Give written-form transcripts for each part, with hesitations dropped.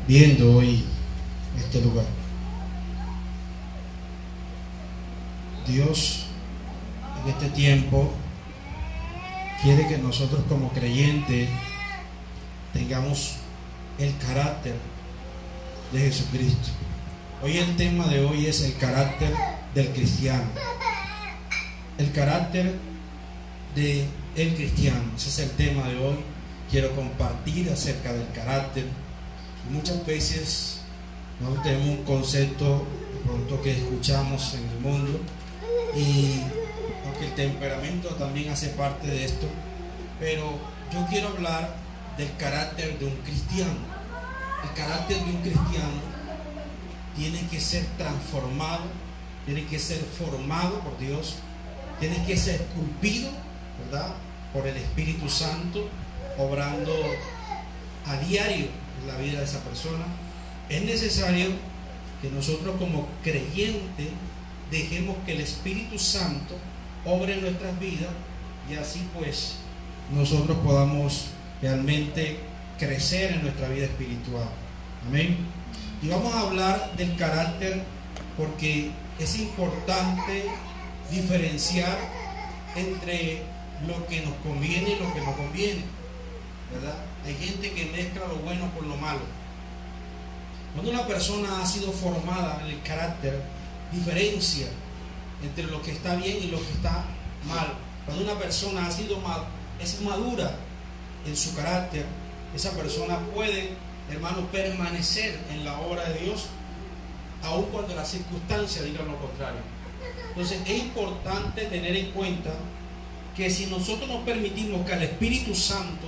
viendo hoy este lugar. Dios en este tiempo quiere que nosotros como creyentes tengamos el carácter de Jesucristo. Hoy el tema de hoy es el carácter del cristiano. El carácter del cristiano. Ese es el tema de hoy. Quiero compartir acerca del carácter. Y muchas veces nosotros tenemos un concepto de pronto que escuchamos en el mundo, y aunque el temperamento también hace parte de esto, pero yo quiero hablar del carácter de un cristiano. El carácter de un cristiano tiene que ser transformado, tiene que ser formado por Dios, tiene que ser esculpido, ¿verdad?, por el Espíritu Santo, obrando a diario en la vida de esa persona. Es necesario que nosotros como creyentes dejemos que el Espíritu Santo obre en nuestras vidas, y así pues nosotros podamos realmente crecer en nuestra vida espiritual. Amén. Y vamos a hablar del carácter porque es importante diferenciar entre lo que nos conviene y lo que no conviene, ¿verdad? Hay gente que mezcla lo bueno con lo malo. Cuando una persona ha sido formada en el carácter, diferencia entre lo que está bien y lo que está mal. Cuando una persona es madura en su carácter, esa persona puede, hermano, permanecer en la obra de Dios, aun cuando las circunstancias digan lo contrario. Entonces es importante tener en cuenta que si nosotros nos permitimos que el Espíritu Santo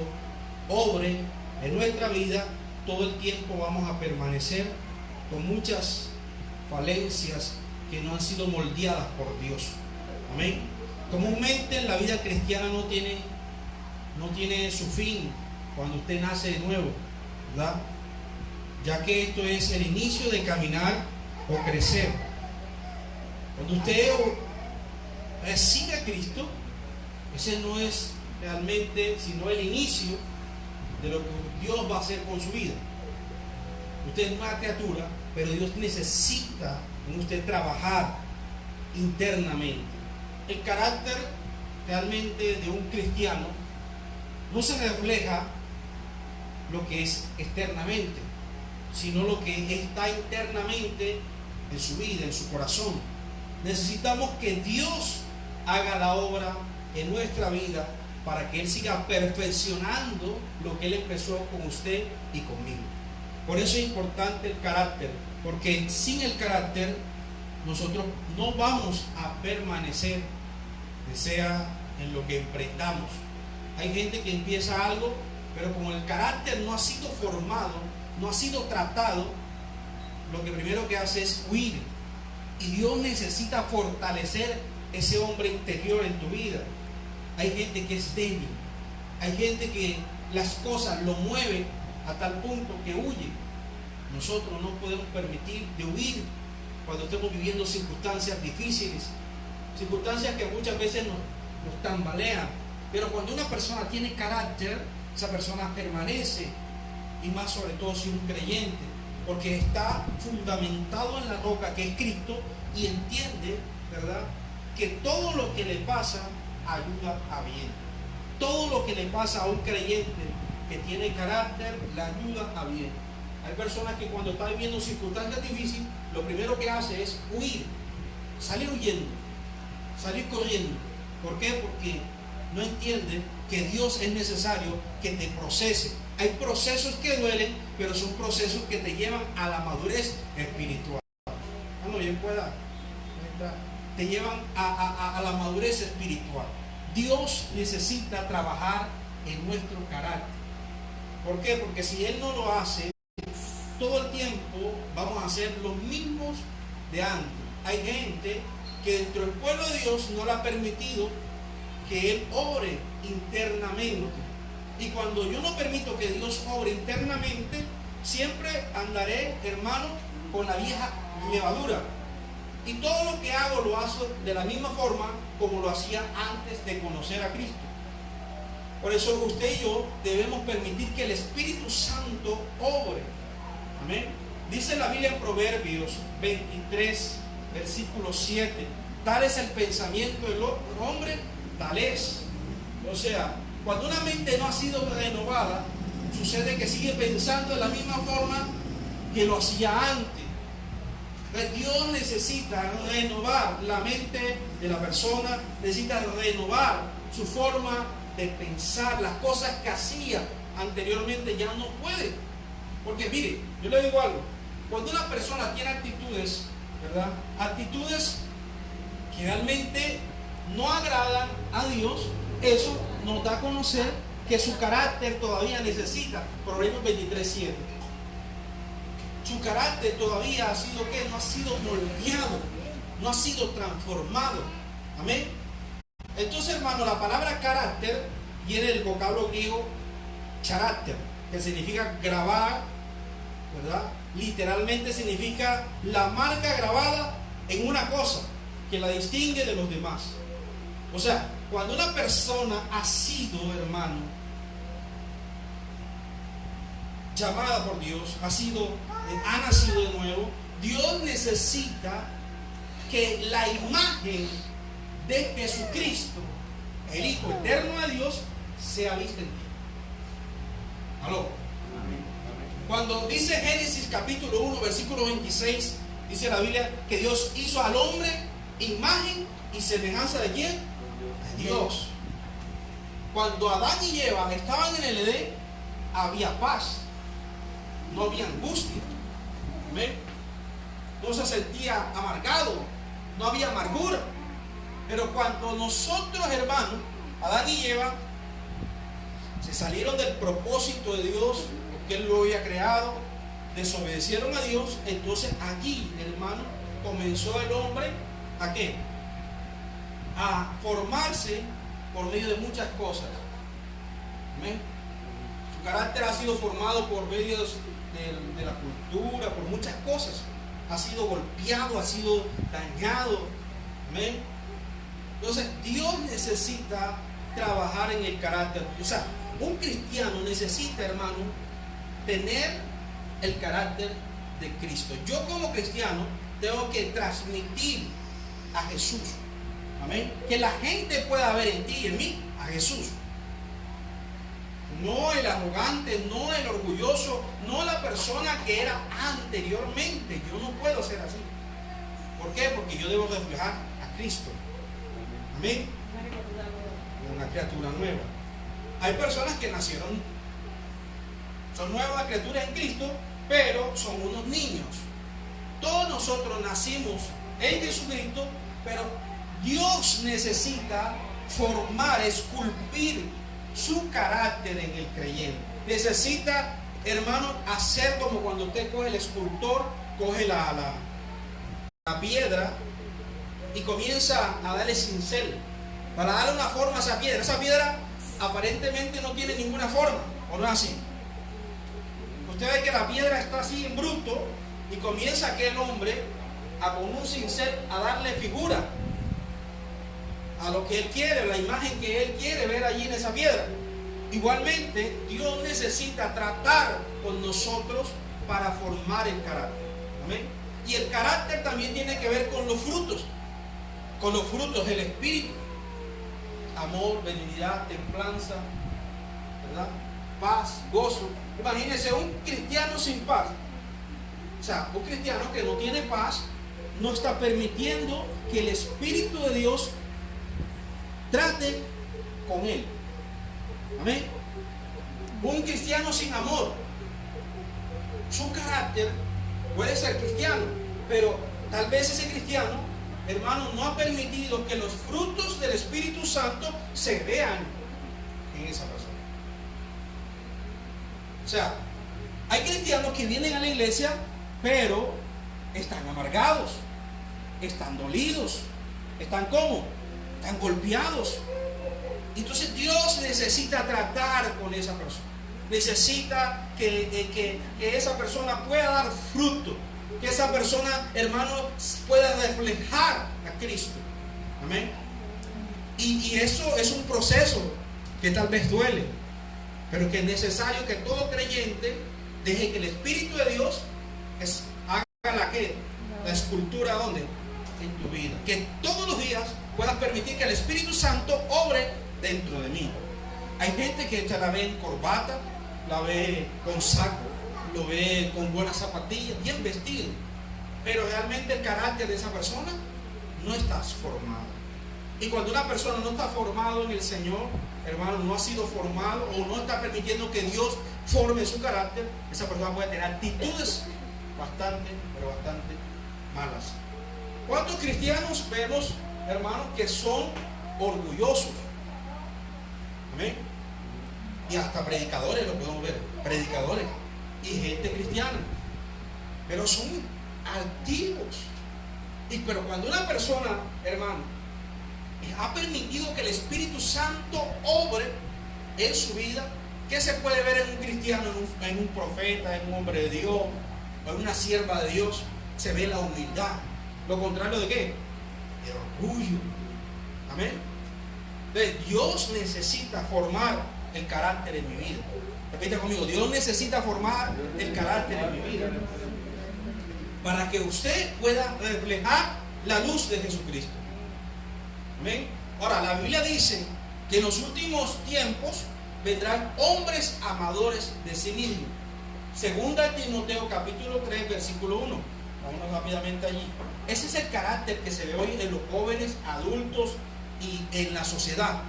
obre en nuestra vida, todo el tiempo vamos a permanecer con muchas falencias que no han sido moldeadas por Dios. Amén. Comúnmente en la vida cristiana no tiene su fin cuando usted nace de nuevo, ¿verdad? Ya que esto es el inicio de caminar o crecer. Cuando usted recibe a Cristo, ese no es realmente sino el inicio de lo que Dios va a hacer con su vida. Usted es una criatura, pero Dios necesita en usted trabajar internamente. El carácter realmente de un cristiano no se refleja lo que es externamente, sino lo que está internamente en su vida, en su corazón. Necesitamos que Dios haga la obra en nuestra vida para que Él siga perfeccionando lo que Él empezó con usted y conmigo. Por eso es importante el carácter, porque sin el carácter nosotros no vamos a permanecer, sea en lo que emprendamos. Hay gente que empieza algo, pero como el carácter no ha sido formado, no ha sido tratado, lo que primero que hace es huir. Y Dios necesita fortalecer ese hombre interior en tu vida. Hay gente que es débil, hay gente que las cosas lo mueven a tal punto que huye. Nosotros no podemos permitir de huir cuando estemos viviendo circunstancias difíciles, circunstancias que muchas veces nos tambalean. Pero cuando una persona tiene carácter, esa persona permanece, y más sobre todo si es un creyente, porque está fundamentado en la roca que es Cristo, y entiende, ¿verdad?, que todo lo que le pasa ayuda a bien. Todo lo que le pasa a un creyente que tiene carácter le ayuda a bien. Hay personas que cuando están viviendo circunstancias difíciles, lo primero que hace es huir, salir huyendo, salir corriendo. ¿Por qué? Porque no entiende que Dios es necesario que te procese. Hay procesos que duelen, pero son procesos que te llevan a la madurez espiritual. Bueno, bien pueda. Te llevan a la madurez espiritual. Dios necesita trabajar en nuestro carácter. ¿Por qué? Porque si Él no lo hace, todo el tiempo vamos a ser los mismos de antes. Hay gente que dentro del pueblo de Dios no le ha permitido que Él obre internamente. Y cuando yo no permito que Dios obre internamente, siempre andaré, hermano, con la vieja levadura. Y todo lo que hago lo hago de la misma forma como lo hacía antes de conocer a Cristo. Por eso usted y yo debemos permitir que el Espíritu Santo obre Amén. Dice la Biblia en Proverbios 23, versículo 7. Tal es el pensamiento del hombre, tal es. O sea, cuando una mente no ha sido renovada, sucede que sigue pensando de la misma forma que lo hacía antes. Dios necesita renovar la mente de la persona, necesita renovar su forma de pensar. Las cosas que hacía anteriormente ya no puede. Porque mire, yo le digo algo, cuando una persona tiene actitudes, ¿verdad? Actitudes que realmente no agradan a Dios, eso nos da a conocer que su carácter todavía necesita. Proverbios 23:7. Su carácter todavía ha sido ¿qué? No ha sido moldeado, no ha sido transformado. Amén. Entonces, hermano, la palabra carácter viene del vocablo griego carácter, que significa grabar, ¿verdad? Literalmente significa la marca grabada en una cosa que la distingue de los demás. O sea, cuando una persona ha sido, hermano, llamada por Dios, ha nacido de nuevo, Dios necesita que la imagen de Jesucristo, el Hijo eterno de Dios, sea vista en ti. ¿Aló? Cuando dice Génesis capítulo 1, versículo 26, dice la Biblia que Dios hizo al hombre imagen y semejanza de ¿quién? De Dios. Cuando Adán y Eva estaban en el Edén, había paz, no había angustia. ¿Ven? No se sentía amargado, no había amargura. Pero cuando nosotros, hermanos, Adán y Eva, se salieron del propósito de Dios, que Él lo había creado, desobedecieron a Dios, entonces allí, hermano, comenzó el hombre ¿a qué? A formarse por medio de muchas cosas. ¿Amén? Su carácter ha sido formado por medio de la cultura, por muchas cosas. Ha sido golpeado, ha sido dañado. ¿Amén? Entonces, Dios necesita trabajar en el carácter. O sea, un cristiano necesita, hermano, tener el carácter de Cristo. Yo como cristiano tengo que transmitir a Jesús. Amén. Que la gente pueda ver en ti y en mí a Jesús. No el arrogante, no el orgulloso, no la persona que era anteriormente. Yo no puedo ser así. ¿Por qué? Porque yo debo reflejar a Cristo. Amén. Una criatura nueva. Hay personas que nacieron, son nuevas criaturas en Cristo, pero son unos niños. Todos nosotros nacimos en Jesucristo, pero Dios necesita formar, esculpir su carácter en el creyente. Necesita, hermano, hacer como cuando usted coge el escultor, coge la piedra y comienza a darle cincel para darle una forma a esa piedra. Esa piedra aparentemente no tiene ninguna forma, ¿o no es así? Usted ve que la piedra está así en bruto y comienza aquel hombre con un cincel a darle figura a lo que él quiere, la imagen que él quiere ver allí en esa piedra. Igualmente, Dios necesita tratar con nosotros para formar el carácter. ¿Amén? Y el carácter también tiene que ver con los frutos del Espíritu. Amor, benignidad, templanza, ¿verdad? Paz, gozo. Imagínense un cristiano sin paz. O sea, un cristiano que no tiene paz no está permitiendo que el Espíritu de Dios trate con él. Amén. Un cristiano sin amor, su carácter puede ser cristiano, pero tal vez ese cristiano, hermano, no ha permitido que los frutos del Espíritu Santo se vean en esa persona. O sea, hay cristianos que vienen a la iglesia, pero están amargados, están dolidos, están ¿cómo? Están golpeados. Entonces Dios necesita tratar con esa persona. Necesita que esa persona pueda dar fruto. Que esa persona, hermano, pueda reflejar a Cristo. Amén. Y eso es un proceso que tal vez duele, pero que es necesario que todo creyente Deje que el Espíritu de Dios haga la escultura, ¿dónde? En tu vida. Que todos los días puedas permitir que el Espíritu Santo obre dentro de mí. Hay gente que te la ve en corbata, la ve con saco, lo ve con buenas zapatillas, bien vestido, pero realmente el carácter de esa persona no está formado. Y cuando una persona no está formado en el Señor, hermano, no ha sido formado o no está permitiendo que Dios forme su carácter, esa persona puede tener actitudes bastante malas. ¿Cuántos cristianos vemos, hermanos, que son orgullosos? Amén. Y hasta predicadores lo podemos ver, predicadores y gente cristiana, pero son altivos. Pero cuando una persona, hermano, ha permitido que el Espíritu Santo obre en su vida, ¿qué se puede ver en un cristiano, en un profeta, en un hombre de Dios, o en una sierva de Dios? Se ve la humildad. ¿Lo contrario de qué? De orgullo. Amén. Entonces, Dios necesita formar el carácter en mi vida. Repita conmigo: Dios necesita formar el carácter en mi vida para que usted pueda reflejar la luz de Jesucristo. Amén. Ahora, la Biblia dice que en los últimos tiempos vendrán hombres amadores de sí mismos. Segunda de Timoteo capítulo 3 versículo 1. Vámonos rápidamente allí. Ese es el carácter que se ve hoy en los jóvenes, adultos y en la sociedad.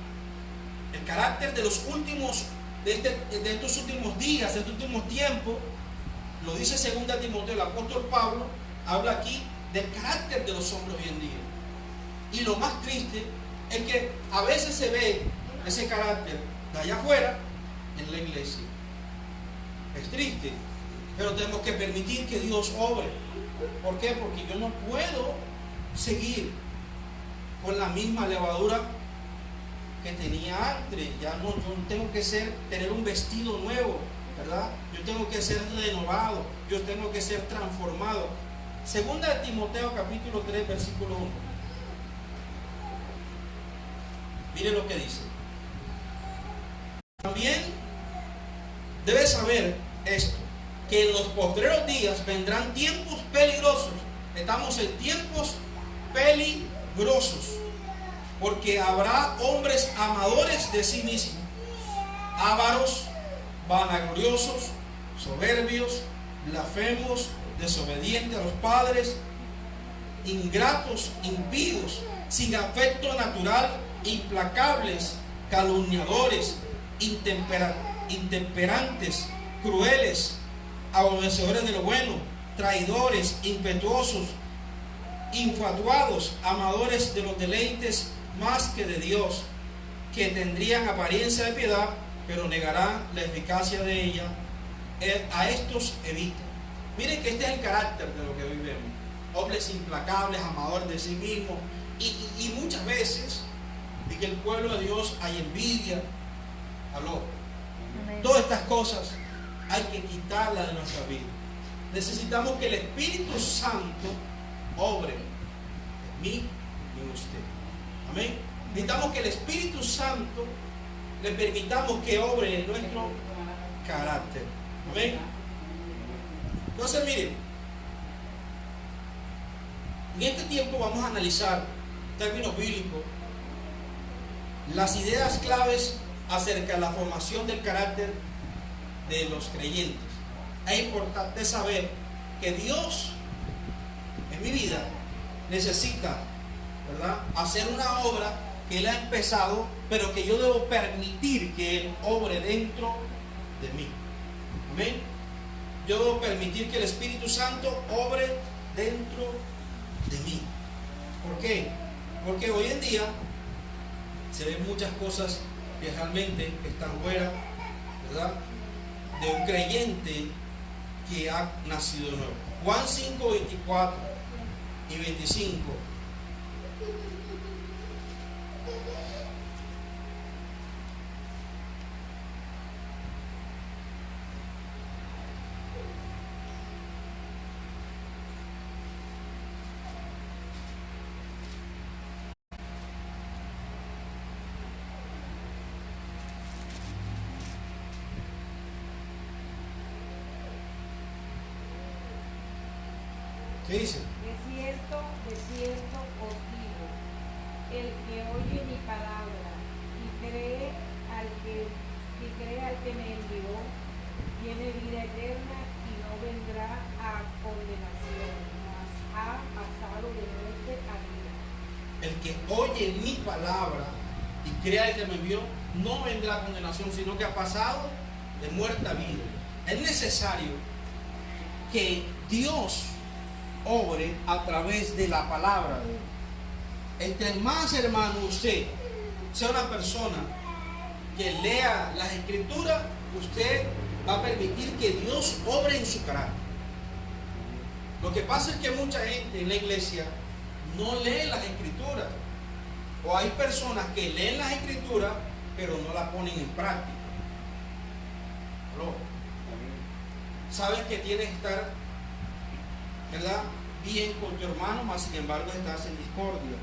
El carácter de los últimos, de estos últimos días, de estos últimos tiempos, lo dice segunda de Timoteo. El apóstol Pablo habla aquí del carácter de los hombres hoy en día. Y lo más triste es que a veces se ve ese carácter de allá afuera en la iglesia. Es triste, pero tenemos que permitir que Dios obre. ¿Por qué? Porque yo no puedo seguir con la misma levadura que tenía antes. Ya no, yo tengo que tener un vestido nuevo, ¿verdad? Yo tengo que ser renovado, yo tengo que ser transformado. Segunda de Timoteo capítulo 3 versículo 1. Mire lo que dice. También debes saber esto, que en los postreros días vendrán tiempos peligrosos. Estamos en tiempos peligrosos, porque habrá hombres amadores de sí mismos, ávaros, vanagloriosos, soberbios, blasfemos, desobedientes a los padres, ingratos, impíos, sin afecto natural, implacables, calumniadores, intemperantes, crueles, aborrecedores de lo bueno, traidores, impetuosos, infatuados, amadores de los deleites más que de Dios, que tendrían apariencia de piedad, pero negarán la eficacia de ella. A estos evita. Miren que este es el carácter de lo que hoy vemos. Hombres implacables, amadores de sí mismos, y muchas veces en que el pueblo de Dios hay envidia. Aló. Todas estas cosas hay que quitarlas de nuestra vida. Necesitamos que el Espíritu Santo obre en mí y en usted. Amén. Necesitamos que el Espíritu Santo le permitamos que obre en nuestro carácter. Amén. Entonces, miren, en este tiempo vamos a analizar términos bíblicos, las ideas claves acerca de la formación del carácter de los creyentes. Es importante saber que Dios en mi vida necesita, ¿verdad?, hacer una obra que Él ha empezado, pero que yo debo permitir que Él obre dentro de mí. Amén. Yo debo permitir que el Espíritu Santo obre dentro de mí. ¿Por qué? Porque hoy en día se ven muchas cosas que realmente están fuera, ¿verdad?, de un creyente que ha nacido de nuevo. Juan 5, 24 y 25. ¿Qué dice? De cierto os digo, el que oye mi palabra y cree al que me envió, tiene vida eterna y no vendrá a condenación, mas ha pasado de muerte a vida. El que oye mi palabra y crea el que me envió, no vendrá a condenación, sino que ha pasado de muerte a vida. Es necesario que Dios obre a través de la palabra de Dios. Entre más, hermano, usted sea una persona que lea las escrituras, usted va a permitir que Dios obre en su carácter. Lo que pasa es que mucha gente en la iglesia no lee las escrituras, o hay personas que leen las escrituras pero no las ponen en práctica. ¿No? Sabes que tienes que estar, ¿verdad?, bien con tu hermano, mas sin embargo estás en discordia.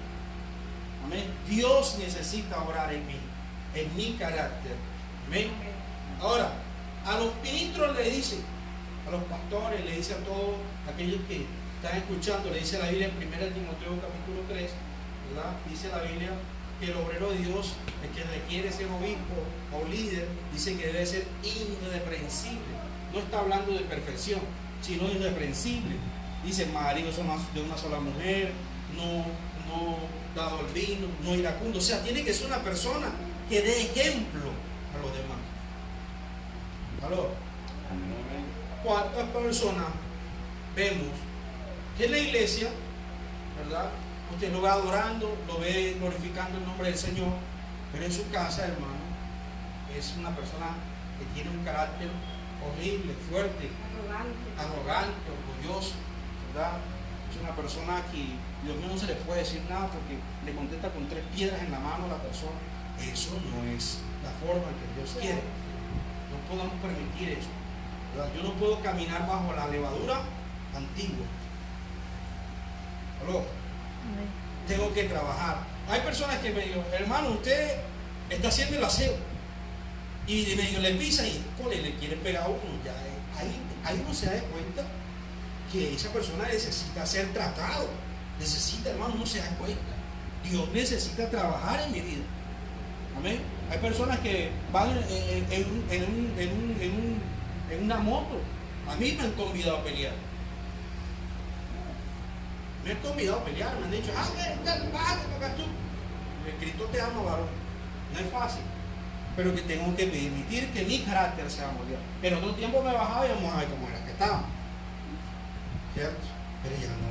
Amén. Dios necesita orar en mi carácter. Amén. Ahora, a los ministros le dice, a los pastores, le dice a todos aquellos que están escuchando, le dice la Biblia en 1 Timoteo capítulo 3, ¿verdad? Dice la Biblia que el obrero de Dios, el que requiere ser obispo o líder, dice que debe ser irreprensible. No está hablando de perfección, sino irreprensible. Dice, maridos son de una sola mujer, no dado el vino, no iracundo. O sea, tiene que ser una persona que dé ejemplo a los demás. ¿Aló? ¿Cuántas personas vemos que en la iglesia, ¿verdad?, usted lo ve adorando, lo ve glorificando el nombre del Señor, pero en su casa, hermano, es una persona que tiene un carácter horrible, fuerte, arrogante, orgulloso, ¿verdad? Es una persona que Dios mío no se le puede decir nada porque le contesta con 3 piedras en la mano a la persona. Eso no es la forma que Dios quiere. No podemos permitir eso, ¿verdad? Yo no puedo caminar bajo la levadura antigua. ¿Aló? Tengo que trabajar. Hay personas que me digan, hermano, usted está haciendo el aseo y medio le pisa y le quiere pegar a uno. Ya ahí uno se da cuenta que esa persona necesita ser tratado. Necesita, hermano, uno se da cuenta. Dios necesita trabajar en mi vida. Amén. Hay personas que van en una moto. A mí me han convidado a pelear. Me han convidado a pelear, me han dicho, tú. Cristo te ama, varón. No es fácil, pero que tengo que permitir que mi carácter sea moldeado. Pero otro tiempo me bajaba y vamos a ver cómo era que estaba. ¿Cierto? Pero ya no.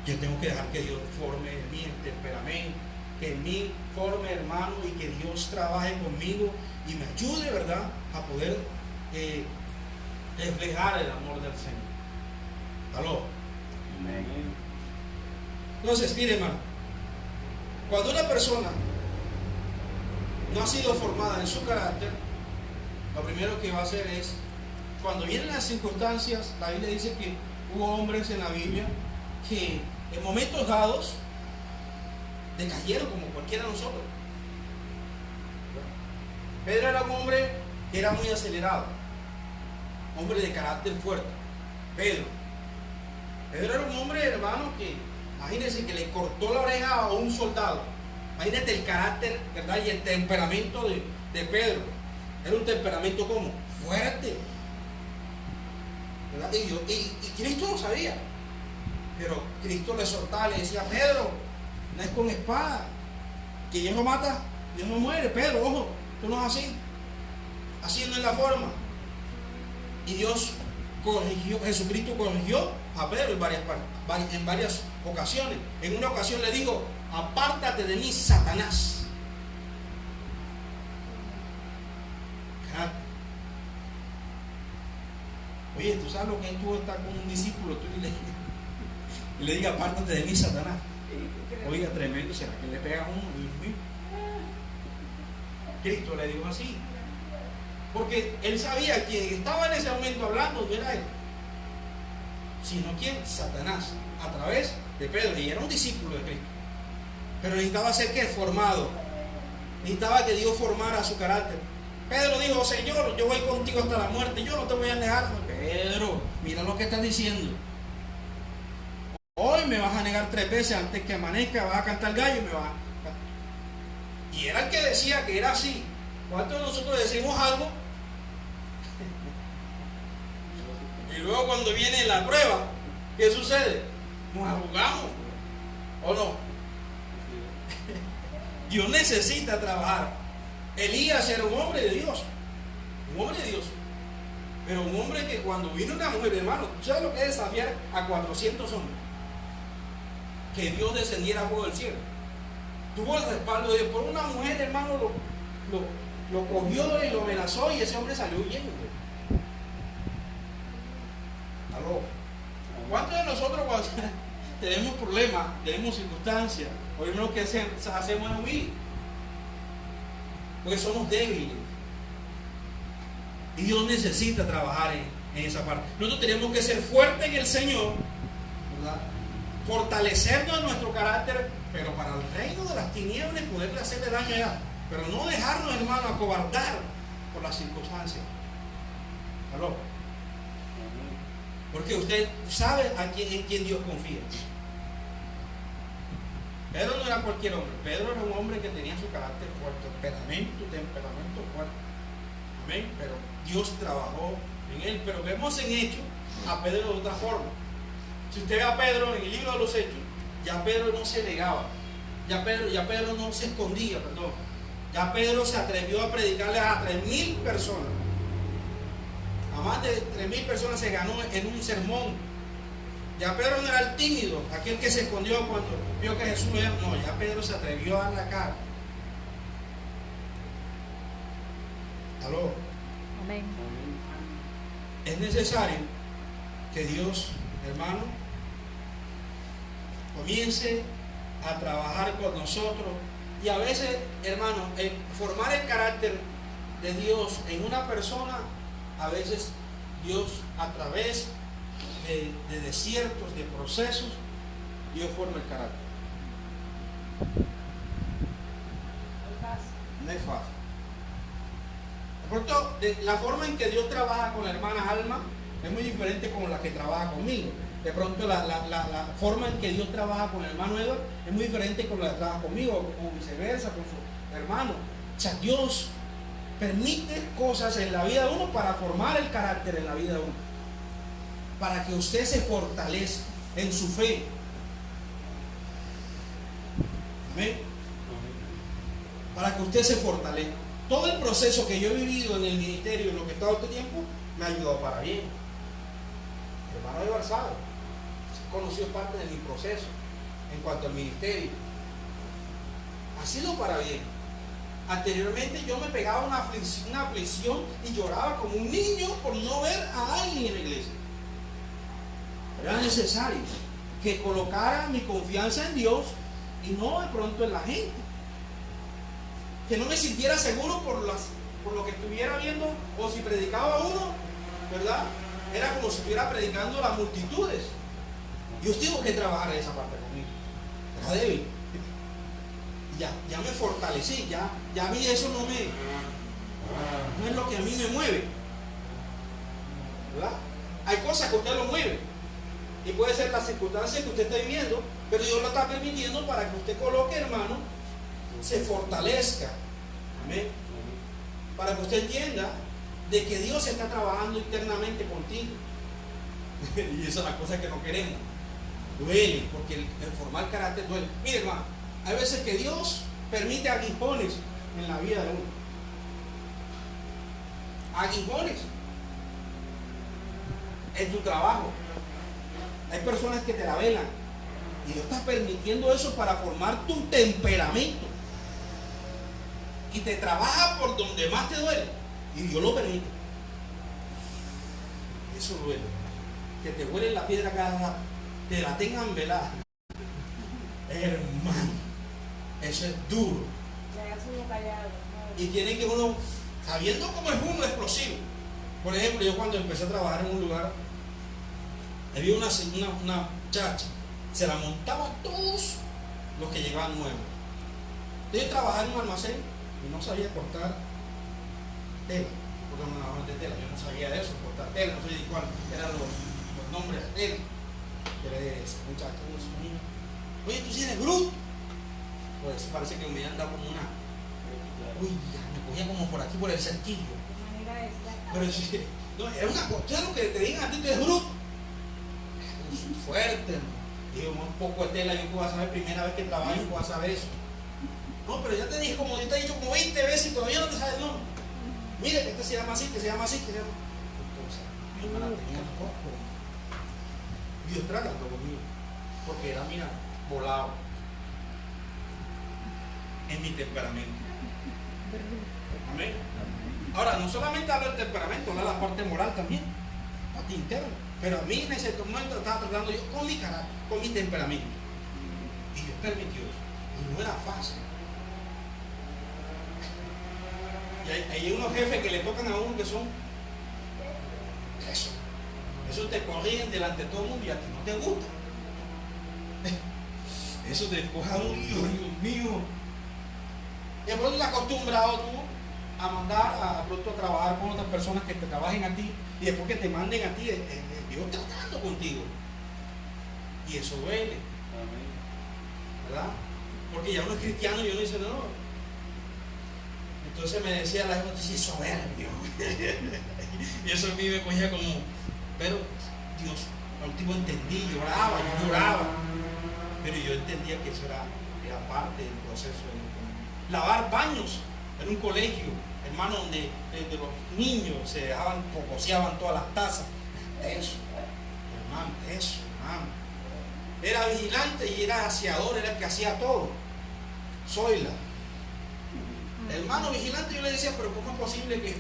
Yo tengo que dejar que Dios forme mi temperamento, que en mí forme, hermano, y que Dios trabaje conmigo y me ayude, ¿verdad?, a poder reflejar el amor del Señor. ¿Aló? Entonces, mire, hermano, cuando una persona no ha sido formada en su carácter, lo primero que va a hacer es, cuando vienen las circunstancias, la Biblia dice que hubo hombres en la Biblia que en momentos dados decayeron como cualquiera de nosotros. Pedro era un hombre que era muy acelerado, hombre de carácter fuerte. Pedro era un hombre, hermano, que imagínense que le cortó la oreja a un soldado. Imagínate el carácter, ¿verdad?, y el temperamento de Pedro. Era un temperamento como fuerte, ¿verdad? Y Cristo lo sabía, pero Cristo le soltaba, le decía, Pedro, no es con espada, que Dios no mata, Dios no muere. Pedro, ojo, esto no es así no es la forma. Y Dios corrigió, Jesucristo corrigió a Pedro en varias ocasiones. En una ocasión le dijo, apártate de mí, Satanás. Oye, ¿tú sabes lo que es tú estar con un discípulo tuyo y le diga, apártate de mí, Satanás? Oiga, tremendo, ¿será que le pega a uno? Cristo le dijo así, porque él sabía que estaba en ese momento hablando, no era él, sino quién, Satanás, a través de Pedro, y era un discípulo de Cristo, pero necesitaba ser ¿qué? Formado, necesitaba que Dios formara su carácter. Pedro dijo, Señor, yo voy contigo hasta la muerte, yo no te voy a negar. Pedro, mira lo que estás diciendo. me vas a negar 3 veces antes que amanezca, vas a cantar gallo y me vas a... Y era el que decía que era así. ¿Cuántos de nosotros decimos algo? Y luego cuando viene la prueba, ¿qué sucede? Nos ahogamos, ¿o no? Dios necesita trabajar. Elías era un hombre de Dios, pero un hombre que cuando vino una mujer, hermano, ¿sabes lo que es desafiar a 400 hombres? Que Dios descendiera a fuego del cielo. Tuvo el respaldo de Dios. Por una mujer, hermano, lo cogió y lo amenazó y ese hombre salió huyendo. ¿Aló? ¿Cuántos de nosotros cuando tenemos problemas, tenemos circunstancias, lo primero que hacemos es huir? Porque somos débiles. Y Dios necesita trabajar en esa parte. Nosotros tenemos que ser fuertes en el Señor, ¿verdad? Fortalecernos en nuestro carácter, pero para el reino de las tinieblas poderle hacerle daño allá. Pero no dejarnos, hermano, acobardar por las circunstancias. ¿Aló? Porque usted sabe en quién Dios confía. Pedro no era cualquier hombre. Pedro era un hombre que tenía su carácter fuerte, temperamento fuerte. Amén. Pero Dios trabajó en él. Pero vemos en Hechos a Pedro de otra forma. Si usted ve a Pedro en el libro de los Hechos, ya Pedro no se negaba. Ya Pedro no se escondía, perdón. Ya Pedro se atrevió a predicarle a 3.000 personas. A más de 3.000 personas se ganó en un sermón. Ya Pedro no era el tímido, aquel que se escondió cuando vio que Jesús lo llamó. No, ya Pedro se atrevió a dar la cara. ¿Aló? Amén. Es necesario que Dios, hermano, comience a trabajar con nosotros. Y a veces, hermano, formar el carácter de Dios en una persona, a veces Dios a través de desiertos, de procesos, Dios forma el carácter. No es fácil. De pronto, la forma en que Dios trabaja con la hermana Alma es muy diferente con la que trabaja conmigo. De pronto la forma en que Dios trabaja con el hermano Edward es muy diferente con la que trabaja conmigo, o viceversa, con su hermano. O sea, Dios permite cosas en la vida de uno para formar el carácter en la vida de uno, para que usted se fortalezca en su fe. Amén. Para que usted se fortalezca. Todo el proceso que yo he vivido en el ministerio, en lo que he estado este tiempo, me ha ayudado para bien. Mi hermano Edward sabe, conoció parte de mi proceso en cuanto al ministerio. Ha sido para bien. Anteriormente yo me pegaba una aflicción y lloraba como un niño por no ver a alguien en la iglesia. Era necesario que colocara mi confianza en Dios y no de pronto en la gente. Que no me sintiera seguro por lo que estuviera viendo, o si predicaba uno, ¿verdad? Era como si estuviera predicando a las multitudes. Yo tengo que trabajar en esa parte conmigo. Era débil. Ya me fortalecí, ya a mí eso no es lo que a mí me mueve, ¿verdad? Hay cosas que usted lo mueve y puede ser la circunstancia que usted está viviendo, pero Dios lo está permitiendo para que usted coloque, hermano, se fortalezca. Amén. Para que usted entienda de que Dios está trabajando internamente contigo. Y esa es la cosa que no queremos. Duele, porque el formar carácter duele. Mire, hermano, hay veces que Dios permite aguijones en la vida de uno. Aguijones en tu trabajo. Hay personas que te la velan y Dios está permitiendo eso para formar tu temperamento. Y te trabaja por donde más te duele. Y Dios lo permite. Eso duele. Que te huelen la piedra cada rato. Te la tengan velada. Hermano, eso es duro. Y tiene que uno, sabiendo cómo es uno explosivo. Por ejemplo, yo cuando empecé a trabajar en un lugar, había una muchacha, se la montaban todos los que llegaban nuevos. Yo trabajaba en un almacén y no sabía cortar tela, porque no de tela, yo no sabía de eso, cortar tela, no sé cuáles eran los nombres de tela. 3 muchachos míos. Oye, tú sí eres bruto. Pues parece que me han dado como una. Uy, ya me cogía como por aquí, por el cerquillo. Pero sí, no, es una cosa, lo que te digan a ti, tú eres bruto. Es fuerte, ¿no? Digo, un poco de tela, yo puedo saber, primera vez que trabajo, yo puedo saber eso. No, pero ya te dije, como yo te he dicho como 20 veces y todavía no te sabes el nombre. Mire que este se llama así, que se llama así, que se llama. Entonces, yo me la tenía un poco. Dios tratando conmigo. Porque era, mira, volado. En mi temperamento. Amén. Ahora, no solamente hablo del temperamento, hablo de la parte moral también. Parte interna. Pero a mí en ese momento estaba tratando yo con mi carácter, con mi temperamento. Y Dios permitió eso. Y no era fácil. Y hay unos jefes que le tocan a uno que son eso te corrigen delante de todo el mundo y a ti no te gusta. Eso te coja un Dios mío. Y de pronto te has acostumbrado tú a mandar a pronto a trabajar con otras personas que te trabajen a ti y después que te manden a ti, Dios tratando contigo. Y eso duele. ¿Verdad? Porque ya uno es cristiano y uno dice, no. Entonces me decía la gente, sí, soberbio. Y eso a mí me cogía como, pero Dios, al último entendí, yo lloraba. Pero yo entendía que eso era parte del proceso. Lavar baños en un colegio, hermano, donde los niños se dejaban, cocoseaban todas las tazas. Eso, hermano. Era vigilante y era aseador, era el que hacía todo. Zoila. Hermano vigilante, yo le decía, pero ¿cómo es posible que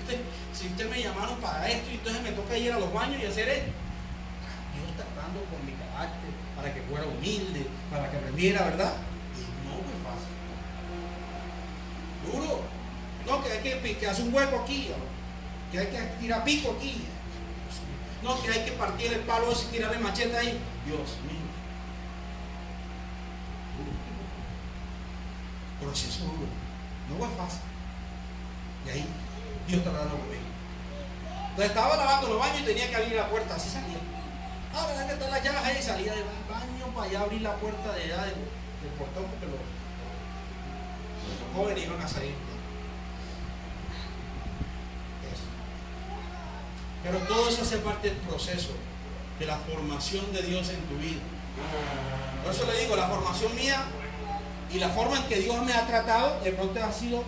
si usted me llamaron para esto y entonces me toca ir a los baños y hacer esto? Dios tratando con mi carácter, para que fuera humilde, para que aprendiera, ¿verdad? Y no fue fácil. Duro. No, que hay que hacer un hueco aquí, que hay que tirar pico aquí. No, que hay que partir el palo y tirarle machete ahí. Dios mío. Proceso duro. No fue fácil. Y ahí Dios está tratando conmigo. Entonces estaba lavando los baños y tenía que abrir la puerta. Así salía. Ahora que están las llaves ahí, salía del baño para allá abrir la puerta de allá del portón porque los jóvenes iban a salir. Eso. Pero todo eso hace parte del proceso de la formación de Dios en tu vida. Por eso le digo, la formación mía y la forma en que Dios me ha tratado de pronto ha sido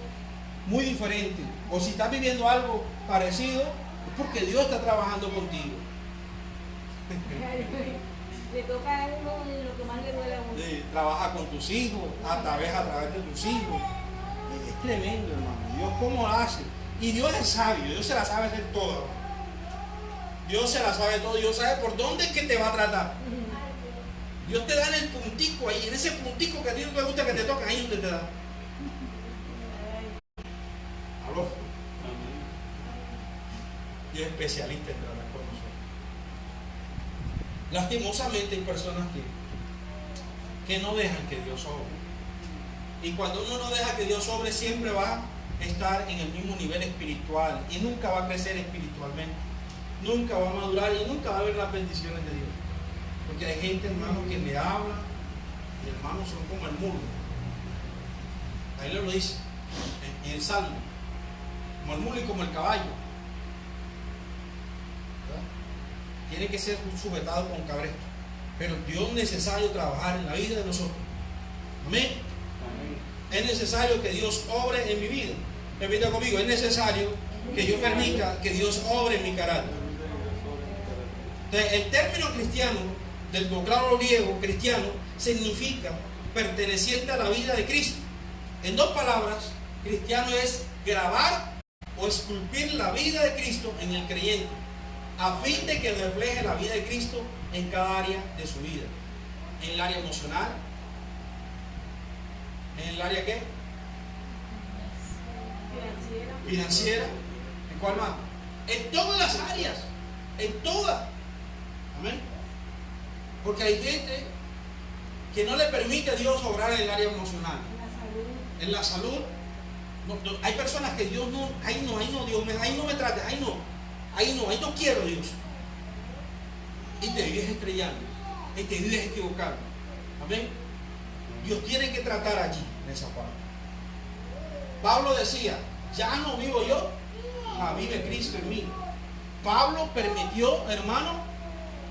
muy diferente. O si estás viviendo algo parecido, es porque Dios está trabajando contigo. Le toca a uno lo que más le duele a uno. Trabaja con tus hijos, a través de tus hijos. Es tremendo, hermano. Dios cómo lo hace. Y Dios es sabio, Dios se la sabe hacer todo. Dios se la sabe todo, Dios sabe por dónde es que te va a tratar. Dios te da en el puntico ahí, en ese puntico que a ti no te gusta que te toque, ahí donde te da. ¿Aló? Dios es especialista en tratar con nosotros. Lastimosamente hay personas que no dejan que Dios obre. Y cuando uno no deja que Dios obre, siempre va a estar en el mismo nivel espiritual y nunca va a crecer espiritualmente. Nunca va a madurar y nunca va a ver las bendiciones de Dios. Porque hay gente, hermano, que le habla y hermanos son como el muro. Ahí lo dice en el Salmo, como el mulo y como el caballo. ¿Verdad? Tiene que ser sujetado con cabresto. Pero Dios es necesario trabajar en la vida de nosotros. Amén. Es necesario que Dios obre en mi vida. Repita conmigo, es necesario que yo permita que Dios obre en mi carácter. Entonces, el término cristiano, del vocablo griego cristiano, significa perteneciente a la vida de Cristo. En dos palabras, cristiano es grabar o esculpir la vida de Cristo en el creyente, a fin de que refleje la vida de Cristo en cada área de su vida. En el área emocional, en el área ¿qué? Financiera. ¿En cuál más? En todas las áreas, en todas. Amén. Porque hay gente que no le permite a Dios obrar en el área emocional. En la salud. Hay personas que Dios no, ahí no, Dios, ahí no me trate, ahí no quiero Dios. Y te vives estrellando. en que vives equivocado. Amén. Dios tiene que tratar allí, en esa parte. Pablo decía, ya no vivo yo, vive Cristo en mí. Pablo permitió, hermano,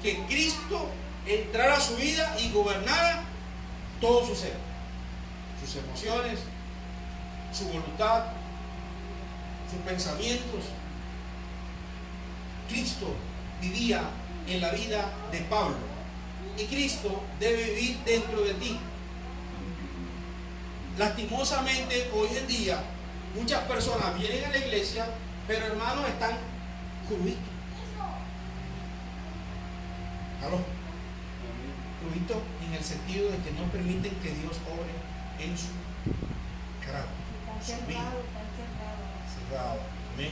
que Cristo entrara a su vida y gobernara todo su ser, sus emociones, su voluntad, sus pensamientos. Cristo vivía en la vida de Pablo y Cristo debe vivir dentro de ti. Lastimosamente hoy en día muchas personas vienen a la iglesia, pero hermanos están crujitos. ¿Aló? Crujitos en el sentido de que no permiten que Dios obre en su carácter. Están cerrados. Cerrado. Amén.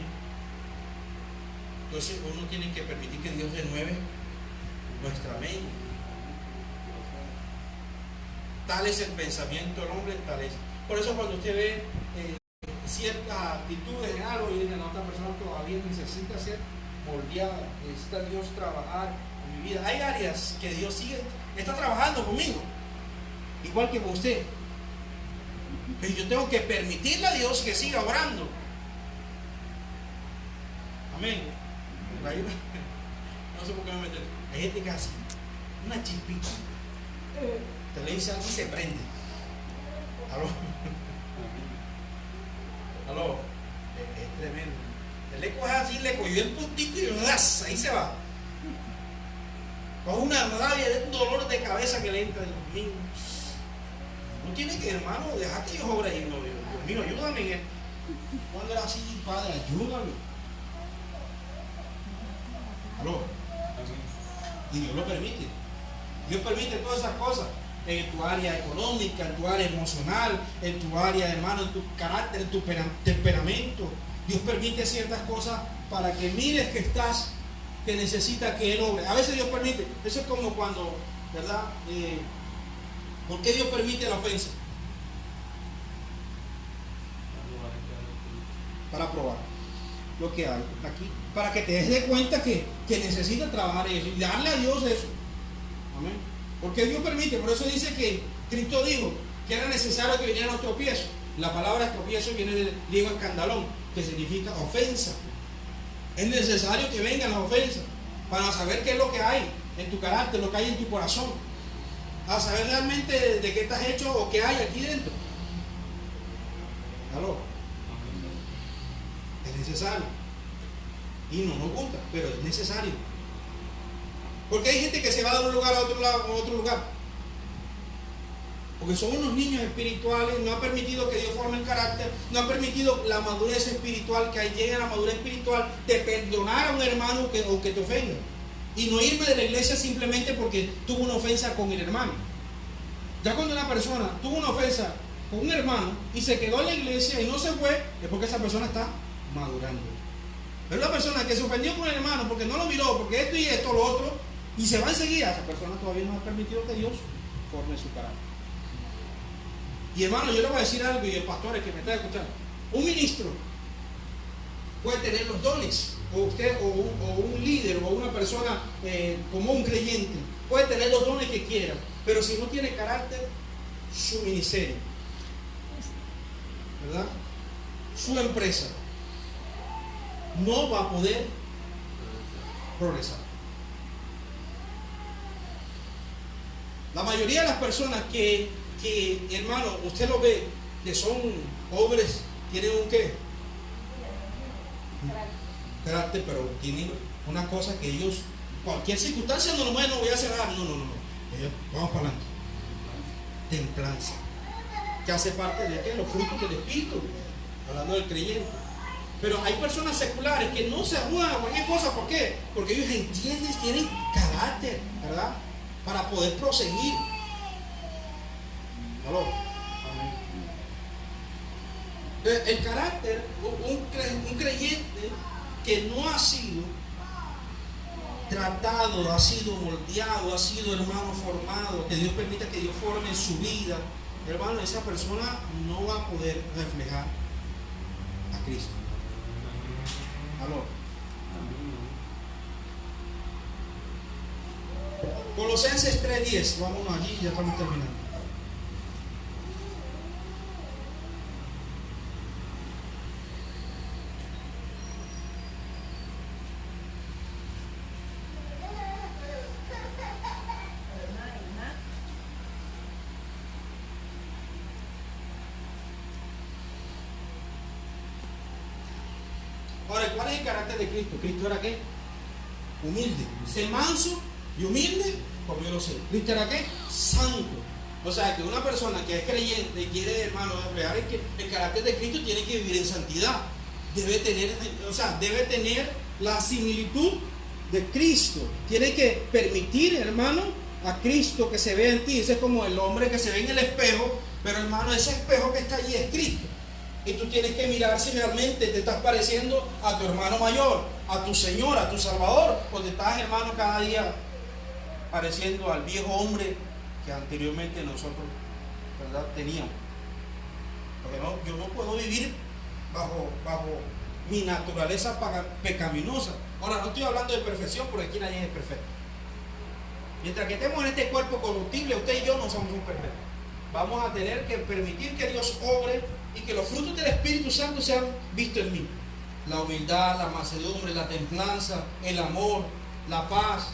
Entonces uno tiene que permitir que Dios renueve nuestra mente. Tal es el pensamiento del hombre, tal es. Por eso cuando usted ve ciertas actitudes en algo y la otra persona todavía necesita ser moldeada, necesita Dios trabajar en mi vida. Hay áreas que Dios está trabajando conmigo, igual que con usted. Pero yo tengo que permitirle a Dios que siga orando. Amén. No sé por qué me meter. Hay gente que hace una chispita. Te le dice algo y se prende. ¿Aló? ¿Aló? Es tremendo. Él le coge así, le cogió el puntito y ¡ras! Ahí se va. Con una rabia, un dolor de cabeza que le entra. Dios mío. No tiene que, hermano, dejar que Dios obre ahí. No, Dios mío, ayúdame en él. Cuando era así, Padre, ayúdame. ¿Aló? Y Dios lo permite. Dios permite todas esas cosas en tu área económica, en tu área emocional, en tu área, hermano, en tu carácter, en tu temperamento. Dios permite ciertas cosas para que mires que estás, que necesita que Él obre. A veces Dios permite. Eso es como cuando, ¿verdad? ¿Por qué Dios permite la ofensa? Para probar lo que hay aquí, para que te des de cuenta que necesitas trabajar eso y darle a Dios eso. Amén. Porque Dios permite, por eso dice que Cristo dijo que era necesario que vinieran los tropiezos. La palabra tropiezo viene del griego escandalón, que significa ofensa. Es necesario que vengan las ofensas para saber qué es lo que hay en tu carácter, lo que hay en tu corazón, a saber realmente de qué estás hecho o qué hay aquí dentro. ¿Aló? Es necesario. Y no nos gusta, pero es necesario. Porque hay gente que se va de un lugar a otro lugar. Porque son unos niños espirituales, no ha permitido que Dios forme el carácter, no ha permitido la madurez espiritual, que llegue a la madurez espiritual de perdonar a un hermano o que te ofenda. Y no irme de la iglesia simplemente porque tuvo una ofensa con el hermano. Ya cuando una persona tuvo una ofensa con un hermano y se quedó en la iglesia y no se fue, es porque esa persona está madurando. Pero una persona que se ofendió con el hermano porque no lo miró, porque esto y esto, lo otro, y se va enseguida, esa persona todavía no ha permitido que Dios forme su carácter. Y hermano, yo le voy a decir algo, y el pastor es que me está escuchando. Un ministro puede tener los dones, o usted, o un líder, o una persona como un creyente, puede tener los dones que quiera, pero si no tiene carácter, su ministerio, ¿verdad? Su empresa no va a poder progresar. La mayoría de las personas que hermano, usted lo ve, que son pobres, tienen un qué? Carácter, pero tienen una cosa que ellos, cualquier circunstancia, no voy a cerrar, no. Vamos para adelante. Templanza, que hace parte de ¿qué? Los frutos del Espíritu, hablando del creyente. Pero hay personas seculares que no se ayudan a cualquier cosa. ¿Por qué? Porque ellos entienden, tienen carácter, ¿verdad? Para poder proseguir. ¿Aló? El carácter, un creyente que no ha sido tratado, ha sido moldeado, ha sido, hermano, formado, que Dios permita que Dios forme su vida, hermano, esa persona no va a poder reflejar a Cristo. ¿Aló? Colosenses 3:10. Vámonos allí, ya estamos terminando. Ahora, ¿cuál es el carácter de Cristo? Cristo era ¿qué? Humilde. Sé manso y humilde como yo lo sé. Cristo era ¿qué? Santo. O sea, que una persona que es creyente y quiere, hermano, reflejar que el carácter de Cristo tiene que vivir en santidad. Debe tener la similitud de Cristo. Tiene que permitir, hermano, a Cristo que se vea en ti. Ese es como el hombre que se ve en el espejo, pero hermano, ese espejo que está allí es Cristo. Y tú tienes que mirar si realmente te estás pareciendo a tu hermano mayor, a tu Señor, a tu Salvador, o te estás, hermano, cada día pareciendo al viejo hombre que anteriormente nosotros, ¿verdad?, teníamos. Porque no, yo no puedo vivir bajo mi naturaleza pecaminosa. Ahora, no estoy hablando de perfección, porque aquí nadie es perfecto. Mientras que estemos en este cuerpo corruptible, usted y yo no somos imperfectos. Vamos a tener que permitir que Dios obre y que los frutos del Espíritu Santo sean vistos en mí. La humildad, la mansedumbre, la templanza, el amor, la paz.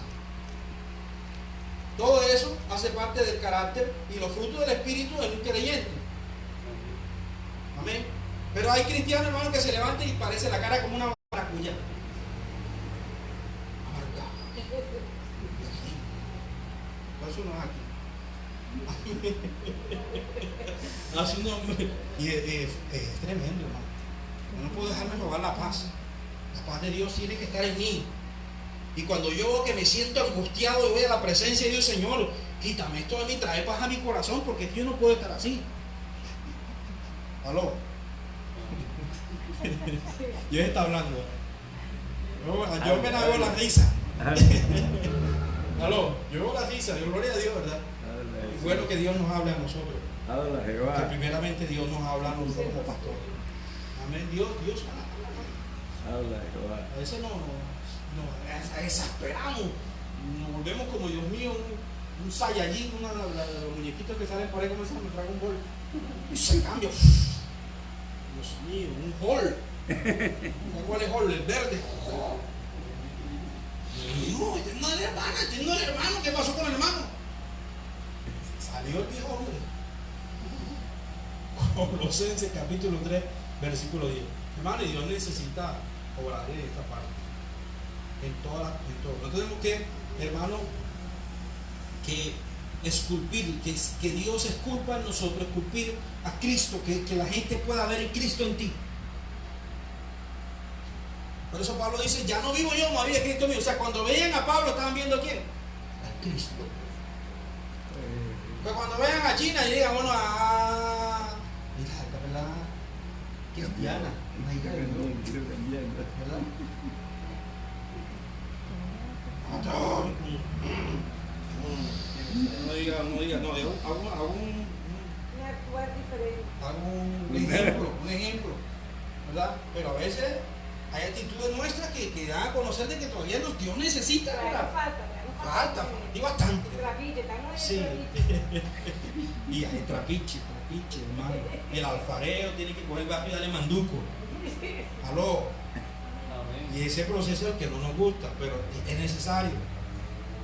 Todo eso hace parte del carácter y los frutos del Espíritu en un creyente. Amén. Pero hay cristianos, hermanos, que se levantan y parece la cara como una maracuya. Eso no es aquí. Hace un hombre. Y es tremendo, hermano. Yo no puedo dejarme robar la paz. La paz de Dios tiene que estar en mí. Y cuando yo veo que me siento angustiado y voy a la presencia de Dios, Señor, quítame esto de mí, trae paz a mi corazón, porque yo no puedo estar así. ¿Aló? Dios está hablando. Yo me la veo la risa. ¿Aló? Yo veo la risa, yo gloria a Dios, ¿verdad? Y bueno que Dios nos hable a nosotros. Que primeramente Dios nos habla a nosotros como pastores. Amén. Dios a veces nos exasperamos. Nos volvemos como, Dios mío, un Saiyajin, los muñequitos que salen por ahí como se llama, Dragon Ball. Y se cambia. Dios mío, un Hall. ¿Cuál es Hall? El verde. No, este no es el hermano, este no es el hermano. ¿Qué pasó con el hermano? Salió el viejo hombre. Colosenses capítulo 3, versículo 10. Hermano, y Dios necesita obrar en esta parte. En todo. No tenemos que, hermano, que esculpir, que Dios esculpa en nosotros, esculpir a Cristo, que la gente pueda ver el Cristo en ti. Por eso Pablo dice, ya no vivo yo, no había Cristo mío. O sea, cuando veían a Pablo, estaban viendo a quién? A Cristo. Pues cuando vean a China y digan, bueno, mira, esta pelada cristiana, una hija de Dios, ¿verdad? Hago un ejemplo, ¿verdad? Pero a veces hay actitudes nuestras que dan a conocer de que todavía Dios necesita, ¿verdad? Falta, y bastante. Sí. Y hay trapiche, hermano. El alfarero tiene que coger barrio y darle manduco. Aló. Y ese proceso es el que no nos gusta, pero es necesario.